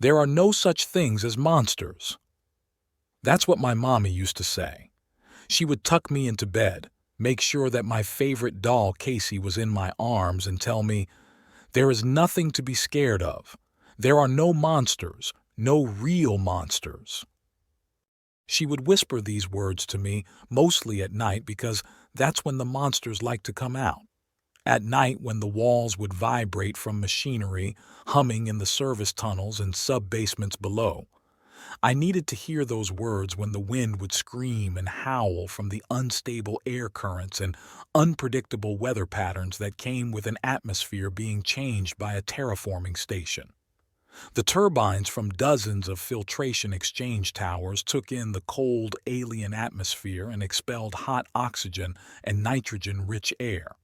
There are no such things as monsters. That's what my mommy used to say. She would tuck me into bed, make sure that my favorite doll Casey was in my arms, and tell me, "There is nothing to be scared of. There are no monsters, no real monsters." She would whisper these words to me mostly at night because that's when the monsters like to come out. At night, when the walls would vibrate from machinery humming in the service tunnels and sub-basements below. I needed to hear those words when the wind would scream and howl from the unstable air currents and unpredictable weather patterns that came with an atmosphere being changed by a terraforming station. The turbines from dozens of filtration exchange towers took in the cold alien atmosphere and expelled hot oxygen and nitrogen-rich air.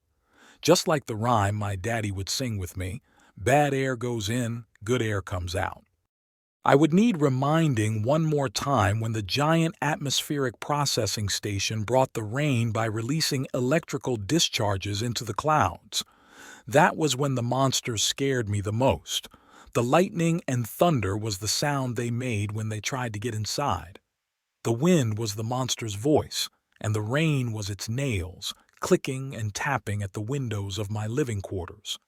Just like the rhyme my daddy would sing with me, bad air goes in, good air comes out. I would need reminding one more time when the giant atmospheric processing station brought the rain by releasing electrical discharges into the clouds. That was when the monsters scared me the most. The lightning and thunder was the sound they made when they tried to get inside. The wind was the monster's voice, and the rain was its nails, clicking and tapping at the windows of my living quarters.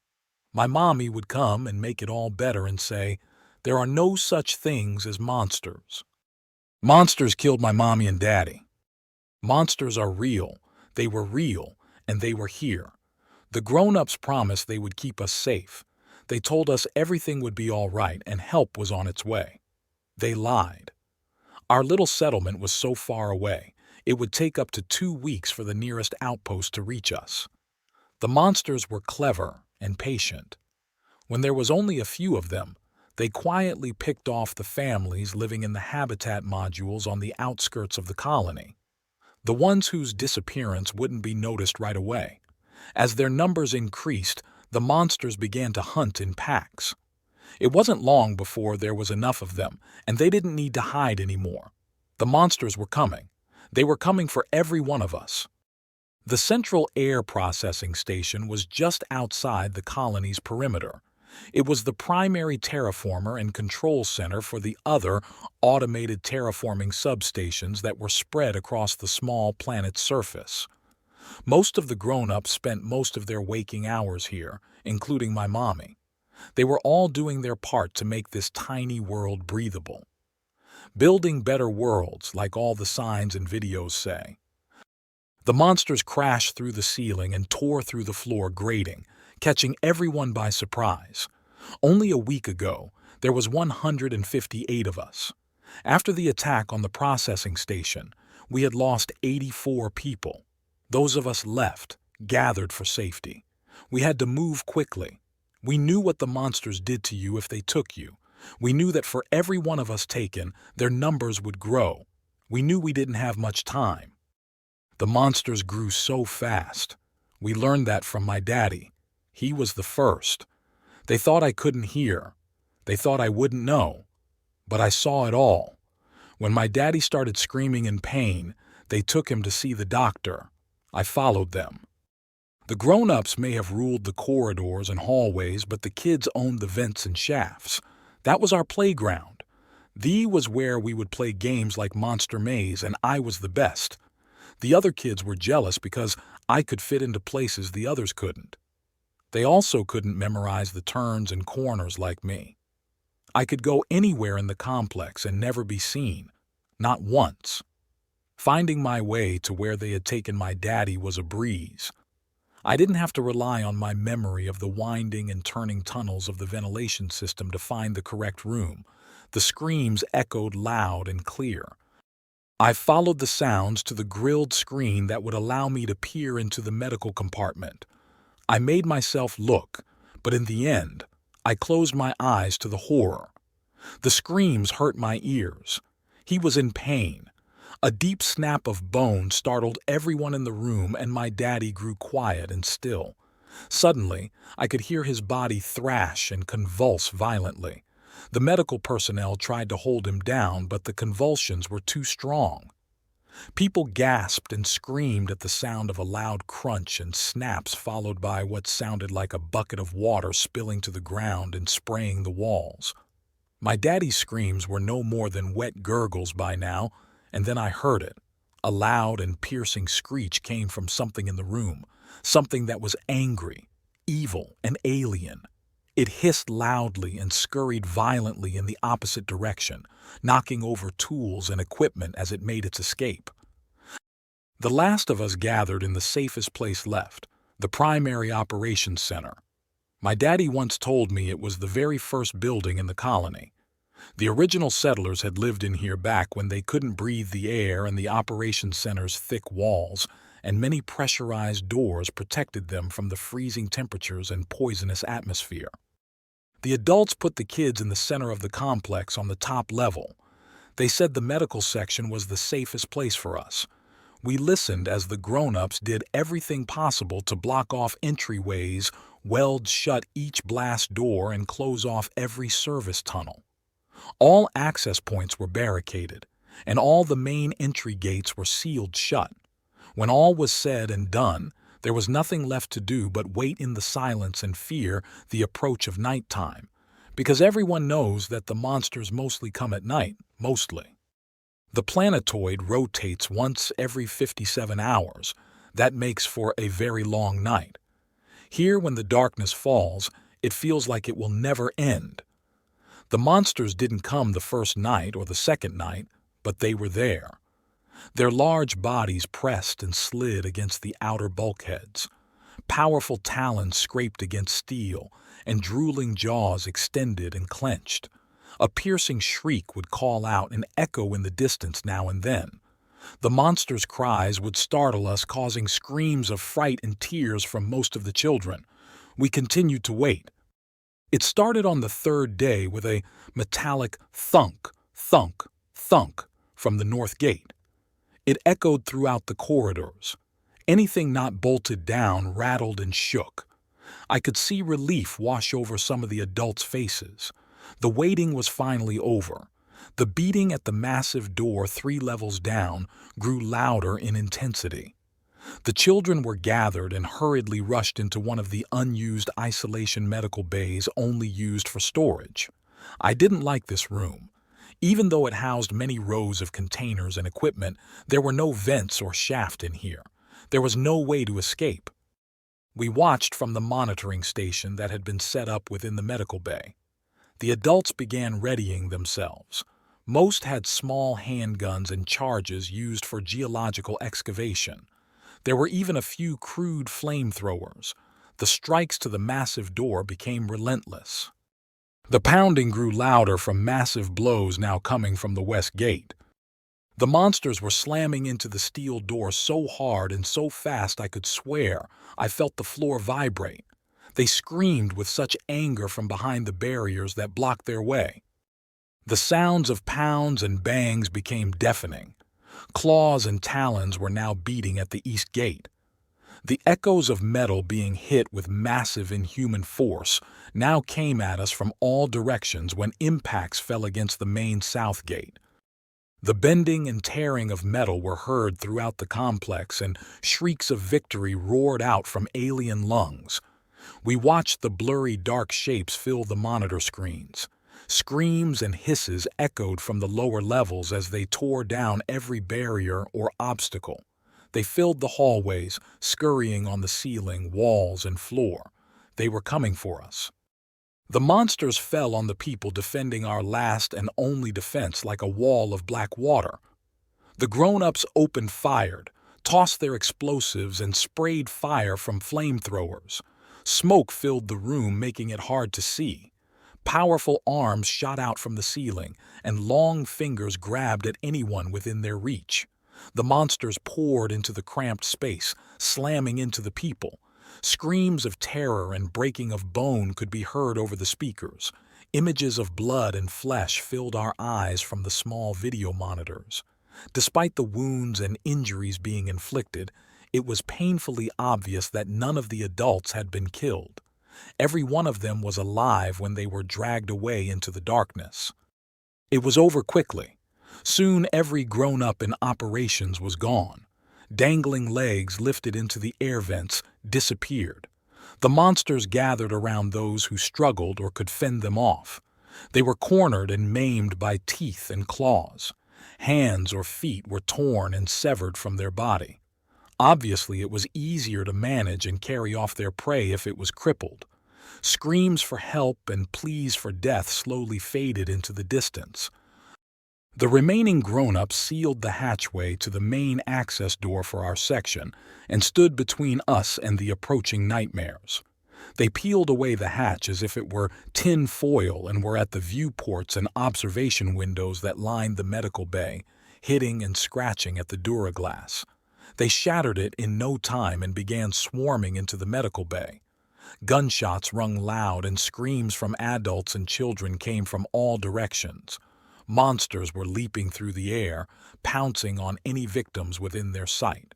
My mommy would come and make it all better and say, "There are no such things as monsters." Monsters killed my mommy and daddy. Monsters are real, they were real, and they were here. The grown-ups promised they would keep us safe. They told us everything would be all right and help was on its way. They lied. Our little settlement was so far away, it would take up to 2 weeks for the nearest outpost to reach us. The monsters were clever and patient. When there was only a few of them, they quietly picked off the families living in the habitat modules on the outskirts of the colony. The ones whose disappearance wouldn't be noticed right away. As their numbers increased, the monsters began to hunt in packs. It wasn't long before there was enough of them, and they didn't need to hide anymore. The monsters were coming. They were coming for every one of us. The central air processing station was just outside the colony's perimeter. It was the primary terraformer and control center for the other automated terraforming substations that were spread across the small planet's surface. Most of the grown-ups spent most of their waking hours here, including my mommy. They were all doing their part to make this tiny world breathable. Building better worlds, like all the signs and videos say. The monsters crashed through the ceiling and tore through the floor grating, catching everyone by surprise. Only a week ago, there was 158 of us. After the attack on the processing station, we had lost 84 people. Those of us left, gathered for safety. We had to move quickly. We knew what the monsters did to you if they took you. We knew that for every one of us taken, their numbers would grow. We knew we didn't have much time. The monsters grew so fast. We learned that from my daddy. He was the first. They thought I couldn't hear. They thought I wouldn't know. But I saw it all. When my daddy started screaming in pain, they took him to see the doctor. I followed them. The grown-ups may have ruled the corridors and hallways, but the kids owned the vents and shafts. That was our playground. Was where we would play games like Monster Maze, and I was the best. The other kids were jealous because I could fit into places the others couldn't. They also couldn't memorize the turns and corners like me. I could go anywhere in the complex and never be seen. Not once. Finding my way to where they had taken my daddy was a breeze. I didn't have to rely on my memory of the winding and turning tunnels of the ventilation system to find the correct room. The screams echoed loud and clear. I followed the sounds to the grilled screen that would allow me to peer into the medical compartment. I made myself look, but in the end, I closed my eyes to the horror. The screams hurt my ears. He was in pain. A deep snap of bone startled everyone in the room, and my daddy grew quiet and still. Suddenly, I could hear his body thrash and convulse violently. The medical personnel tried to hold him down, but the convulsions were too strong. People gasped and screamed at the sound of a loud crunch and snaps, followed by what sounded like a bucket of water spilling to the ground and spraying the walls. My daddy's screams were no more than wet gurgles by now, and then I heard it. A loud and piercing screech came from something in the room, something that was angry, evil, and alien. It hissed loudly and scurried violently in the opposite direction, knocking over tools and equipment as it made its escape. The last of us gathered in the safest place left, the primary operations center. My daddy once told me it was the very first building in the colony. The original settlers had lived in here back when they couldn't breathe the air, and the operations center's thick walls and many pressurized doors protected them from the freezing temperatures and poisonous atmosphere. The adults put the kids in the center of the complex on the top level. They said the medical section was the safest place for us. We listened as the grown-ups did everything possible to block off entryways, weld shut each blast door, and close off every service tunnel. All access points were barricaded, and all the main entry gates were sealed shut. When all was said and done, there was nothing left to do but wait in the silence and fear the approach of nighttime, because everyone knows that the monsters mostly come at night, mostly. The planetoid rotates once every 57 hours. That makes for a very long night. Here, when the darkness falls, it feels like it will never end. The monsters didn't come the first night or the second night, but they were there. Their large bodies pressed and slid against the outer bulkheads. Powerful talons scraped against steel, and drooling jaws extended and clenched. A piercing shriek would call out and echo in the distance now and then. The monsters' cries would startle us, causing screams of fright and tears from most of the children. We continued to wait. It started on the third day with a metallic thunk, thunk, thunk from the north gate. It echoed throughout the corridors. Anything not bolted down rattled and shook. I could see relief wash over some of the adults' faces. The waiting was finally over. The beating at the massive door 3 levels down grew louder in intensity. The children were gathered and hurriedly rushed into one of the unused isolation medical bays only used for storage. I didn't like this room. Even though it housed many rows of containers and equipment, there were no vents or shaft in here. There was no way to escape. We watched from the monitoring station that had been set up within the medical bay. The adults began readying themselves. Most had small handguns and charges used for geological excavation. There were even a few crude flamethrowers. The strikes to the massive door became relentless. The pounding grew louder from massive blows now coming from the west gate. The monsters were slamming into the steel door so hard and so fast I could swear I felt the floor vibrate. They screamed with such anger from behind the barriers that blocked their way. The sounds of pounds and bangs became deafening. Claws and talons were now beating at the east gate. The echoes of metal being hit with massive inhuman force now came at us from all directions when impacts fell against the main south gate. The bending and tearing of metal were heard throughout the complex, and shrieks of victory roared out from alien lungs. We watched the blurry dark shapes fill the monitor screens. Screams and hisses echoed from the lower levels as they tore down every barrier or obstacle. They filled the hallways, scurrying on the ceiling, walls, and floor. They were coming for us. The monsters fell on the people defending our last and only defense like a wall of black water. The grown-ups opened fire, tossed their explosives, and sprayed fire from flamethrowers. Smoke filled the room, making it hard to see. Powerful arms shot out from the ceiling, and long fingers grabbed at anyone within their reach. The monsters poured into the cramped space, slamming into the people. Screams of terror and breaking of bone could be heard over the speakers. Images of blood and flesh filled our eyes from the small video monitors. Despite the wounds and injuries being inflicted, it was painfully obvious that none of the adults had been killed. Every one of them was alive when they were dragged away into the darkness. It was over quickly. Soon every grown-up in operations was gone. Dangling legs lifted into the air vents disappeared. The monsters gathered around those who struggled or could fend them off. They were cornered and maimed by teeth and claws. Hands or feet were torn and severed from their body. Obviously, it was easier to manage and carry off their prey if it was crippled. Screams for help and pleas for death slowly faded into the distance. The remaining grown-ups sealed the hatchway to the main access door for our section and stood between us and the approaching nightmares. They peeled away the hatch as if it were tin foil and were at the viewports and observation windows that lined the medical bay, hitting and scratching at the duraglass. They shattered it in no time and began swarming into the medical bay. Gunshots rung loud and screams from adults and children came from all directions. Monsters were leaping through the air, pouncing on any victims within their sight.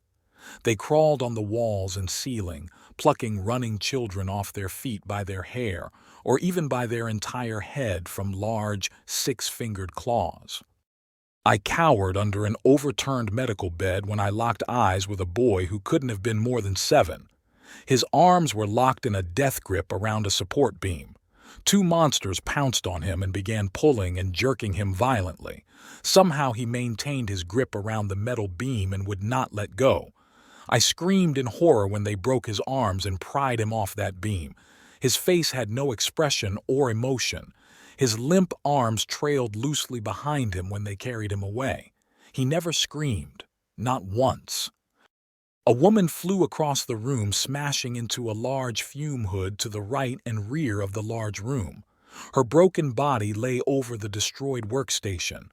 They crawled on the walls and ceiling, plucking running children off their feet by their hair, or even by their entire head from large, six-fingered claws. I cowered under an overturned medical bed when I locked eyes with a boy who couldn't have been more than 7. His arms were locked in a death grip around a support beam. 2 monsters pounced on him and began pulling and jerking him violently. Somehow he maintained his grip around the metal beam and would not let go. I screamed in horror when they broke his arms and pried him off that beam. His face had no expression or emotion. His limp arms trailed loosely behind him when they carried him away. He never screamed, not once. A woman flew across the room, smashing into a large fume hood to the right and rear of the large room. Her broken body lay over the destroyed workstation.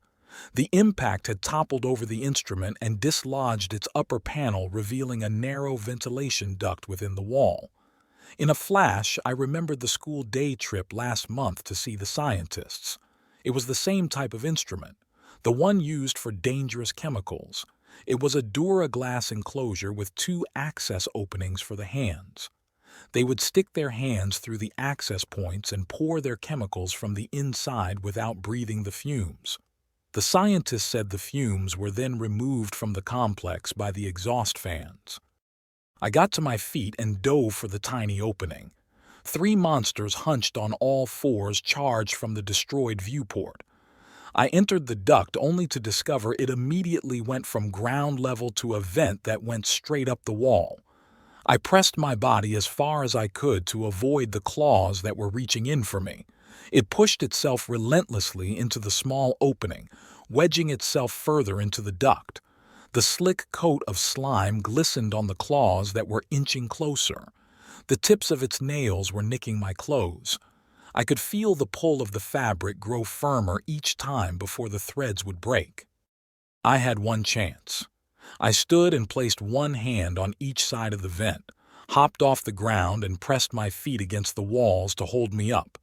The impact had toppled over the instrument and dislodged its upper panel, revealing a narrow ventilation duct within the wall. In a flash, I remembered the school day trip last month to see the scientists. It was the same type of instrument, the one used for dangerous chemicals. It was a duraglass enclosure with 2 access openings for the hands. They would stick their hands through the access points and pour their chemicals from the inside without breathing the fumes. The scientists said the fumes were then removed from the complex by the exhaust fans. I got to my feet and dove for the tiny opening. 3 monsters hunched on all fours charged from the destroyed viewport. I entered the duct only to discover it immediately went from ground level to a vent that went straight up the wall. I pressed my body as far as I could to avoid the claws that were reaching in for me. It pushed itself relentlessly into the small opening, wedging itself further into the duct. The slick coat of slime glistened on the claws that were inching closer. The tips of its nails were nicking my clothes. I could feel the pull of the fabric grow firmer each time before the threads would break. I had one chance. I stood and placed one hand on each side of the vent, hopped off the ground and pressed my feet against the walls to hold me up.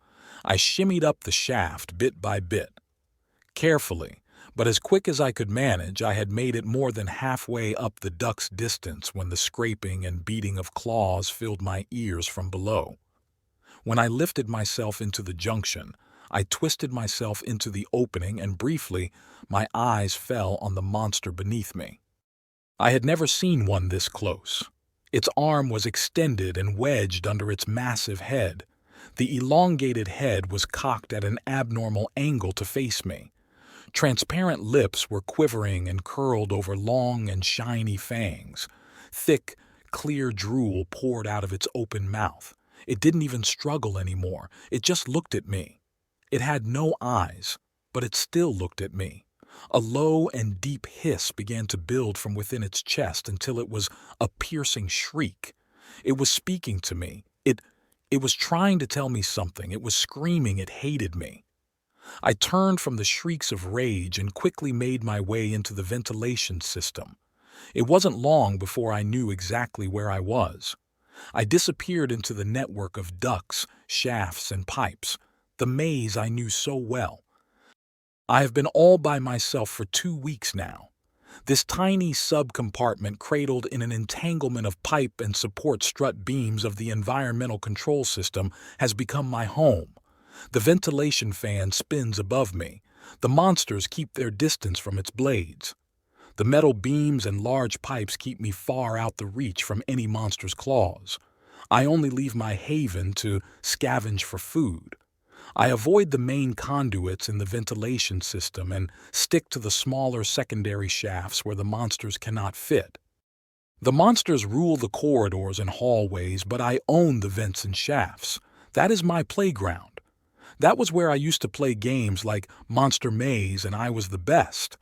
I shimmied up the shaft bit by bit. Carefully, but as quick as I could manage, I had made it more than halfway up the duct's distance when the scraping and beating of claws filled my ears from below. When I lifted myself into the junction, I twisted myself into the opening and briefly, my eyes fell on the monster beneath me. I had never seen one this close. Its arm was extended and wedged under its massive head. The elongated head was cocked at an abnormal angle to face me. Transparent lips were quivering and curled over long and shiny fangs. Thick, clear drool poured out of its open mouth. It didn't even struggle anymore. It just looked at me. It had no eyes, but it still looked at me. A low and deep hiss began to build from within its chest until it was a piercing shriek. It was speaking to me. It was trying to tell me something. It was screaming it hated me. I turned from the shrieks of rage and quickly made my way into the ventilation system. It wasn't long before I knew exactly where I was. I disappeared into the network of ducts, shafts, and pipes, the maze I knew so well. I have been all by myself for 2 weeks now. This tiny sub-compartment cradled in an entanglement of pipe and support strut beams of the environmental control system has become my home. The ventilation fan spins above me. The monsters keep their distance from its blades. The metal beams and large pipes keep me far out the reach from any monster's claws. I only leave my haven to scavenge for food. I avoid the main conduits in the ventilation system and stick to the smaller secondary shafts where the monsters cannot fit. The monsters rule the corridors and hallways, but I own the vents and shafts. That is my playground. That was where I used to play games like Monster Maze, and I was the best.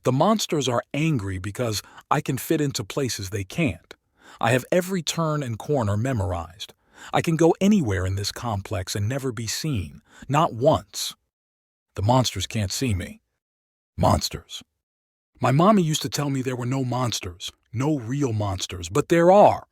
The monsters are angry because I can fit into places they can't. I have every turn and corner memorized. I can go anywhere in this complex and never be seen, not once. The monsters can't see me. Monsters. My mommy used to tell me there were no monsters, no real monsters, but there are.